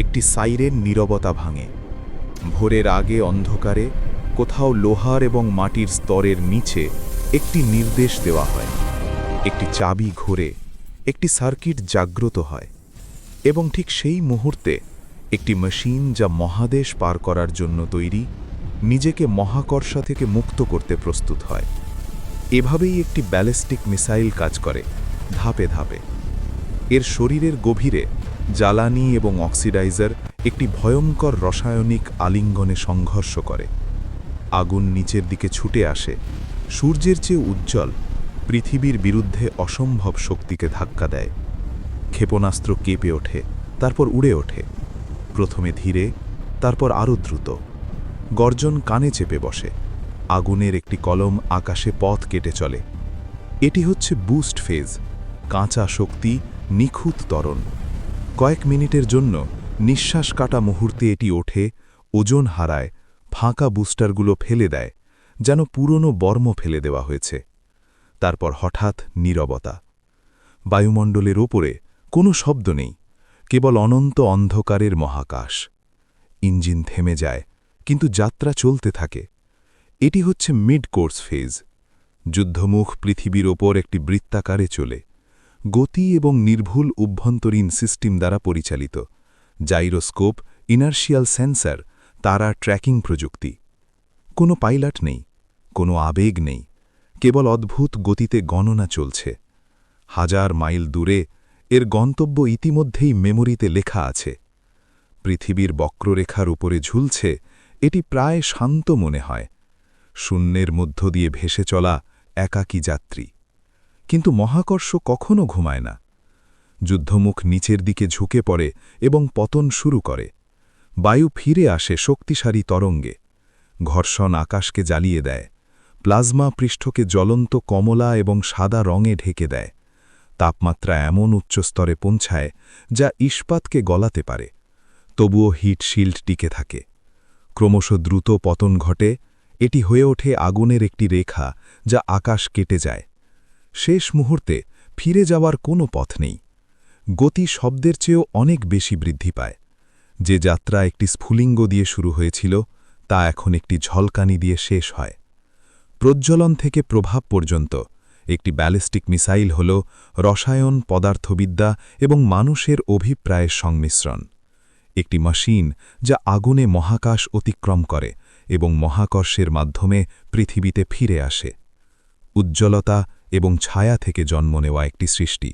একটি সাইরেন নীরবতা ভাঙে। ভোরের আগে অন্ধকারে কোথাও লোহার এবং মাটির স্তরের নিচে একটি নির্দেশ দেওয়া হয়। একটি চাবি ঘোরে, একটি সার্কিট জাগ্রত হয়, এবং ঠিক সেই মুহূর্তে একটি মেশিন যা মহাদেশ পার করার জন্য তৈরি নিজেকে মহাকর্ষা থেকে মুক্ত করতে প্রস্তুত হয়। এভাবেই একটি ব্যালিস্টিক মিসাইল কাজ করে, ধাপে ধাপে। এর শরীরের গভীরে জ্বালানি এবং অক্সিডাইজার একটি ভয়ঙ্কর রাসায়নিক আলিঙ্গনে সংঘর্ষ করে। আগুন নিচের দিকে ছুটে আসে, সূর্যের চেয়ে উজ্জ্বল, পৃথিবীর বিরুদ্ধে অসম্ভব শক্তিকে ধাক্কা দেয়। ক্ষেপণাস্ত্র কেঁপে ওঠে, তারপর উড়ে ওঠে, প্রথমে ধীরে, তারপর আরও দ্রুত। গর্জন কানে চেপে বসে, আগুনের একটি কলম আকাশে পথ কেটে চলে। এটি হচ্ছে বুস্ট ফেজ, কাঁচা শক্তি, নিখুঁত ত্বরণ। কয়েক মিনিটের জন্য নিঃশ্বাস কাটা মুহূর্তে এটি ওঠে, ওজন হারায়, ফাঁকা বুস্টারগুলো ফেলে দেয়, যেন পুরনো বর্ম ফেলে দেওয়া হয়েছে। তারপর হঠাৎ নীরবতা। বায়ুমণ্ডলের ওপরে কোনো শব্দ নেই, কেবল অনন্ত অন্ধকারের মহাকাশ। ইঞ্জিন থেমে যায়, কিন্তু যাত্রা চলতে থাকে। এটি হচ্ছে মিড কোর্স ফেজ। যুদ্ধমুখ পৃথিবীর ওপর একটি বৃত্তাকারে চলে, গতি এবং নির্ভুল অভ্যন্তরীণ সিস্টেম দ্বারা পরিচালিত। জাইরোস্কোপ, ইনার্শিয়াল সেন্সর, তারা ট্র্যাকিং প্রযুক্তি। কোনো পাইলট নেই, কোনো আবেগ নেই, কেবল অদ্ভুত গতিতে গণনা চলছে। 1000 মাইল দূরে এর গন্তব্য ইতিমধ্যেই মেমোরিতে লেখা আছে। পৃথিবীর বক্ররেখার উপরে ঝুলছে, এটি প্রায় শান্ত মনে হয়, শূন্যের মধ্য দিয়ে ভেসে চলা একাকী যাত্রী। কিন্তু মহাকর্ষ কখনো ঘুমায় না। যুদ্ধমুখ নিচের দিকে ঝুঁকে পড়ে এবং পতন শুরু করে। বায়ু ফিরে আসে শক্তিশালী তরঙ্গে, ঘর্ষণ আকাশকে জ্বালিয়ে দেয়, প্লাজমা পৃষ্ঠকে জ্বলন্ত কমলা এবং সাদা রঙে ঢেকে দেয়। তাপমাত্রা এমন উচ্চস্তরে পৌঁছায় যা ইস্পাতকে গলাতে পারে, তবুও হিট শিল্ড টিকে থাকে। ক্রমশ দ্রুত পতন ঘটে, এটি হয়ে ওঠে আগুনের একটি রেখা যা আকাশ কেটে যায়। শেষ মুহূর্তে ফিরে যাওয়ার কোনো পথ নেই। গতি শব্দের চেয়েও অনেক বেশি বৃদ্ধি পায়। যে যাত্রা একটি স্ফুলিঙ্গ দিয়ে শুরু হয়েছিল, তা এখন একটি ঝলকানি দিয়ে শেষ হয়। প্রজ্বলন থেকে প্রভাব পর্যন্ত একটি ব্যালিস্টিক মিসাইল হল রসায়ন, পদার্থবিদ্যা এবং মানুষের অভিপ্রায়ের সংমিশ্রণ। একটি মেশিন যা আগুনে মহাকাশ অতিক্রম করে এবং মহাকর্ষের মাধ্যমে পৃথিবীতে ফিরে আসে। উজ্জ্বলতা এবং ছায়া থেকে জন্ম নেওয়া একটি সৃষ্টি।